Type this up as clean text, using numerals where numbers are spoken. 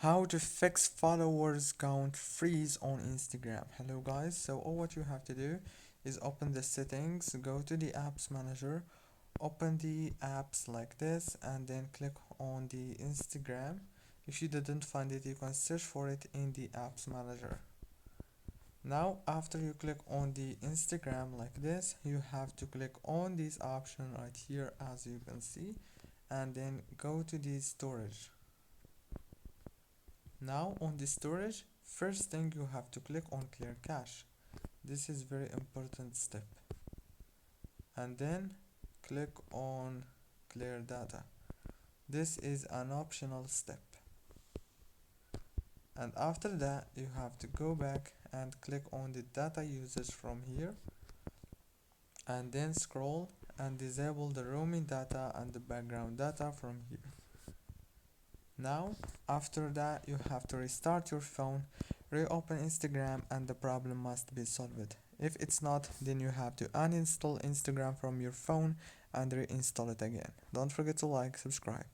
How to fix followers count freeze on Instagram. Hello guys, so all what you have to do is open the settings, go to the apps manager, open the apps like this, and then click on the Instagram. If you didn't find it, you can search for it in the apps manager. Now after you click on the Instagram like this, you have to click on this option right here as you can see, and then go to the storage. Now on the storage, first thing you have to click on clear cache. This is very important step. And then click on clear data. This is an optional step. And after that, you have to go back and click on the data usage from here, and then scroll and disable the roaming data and the background data from here. Now, after that, you have to restart your phone, reopen Instagram, and the problem must be solved. If it's not, then you have to uninstall Instagram from your phone and reinstall it again. Don't forget to like, subscribe.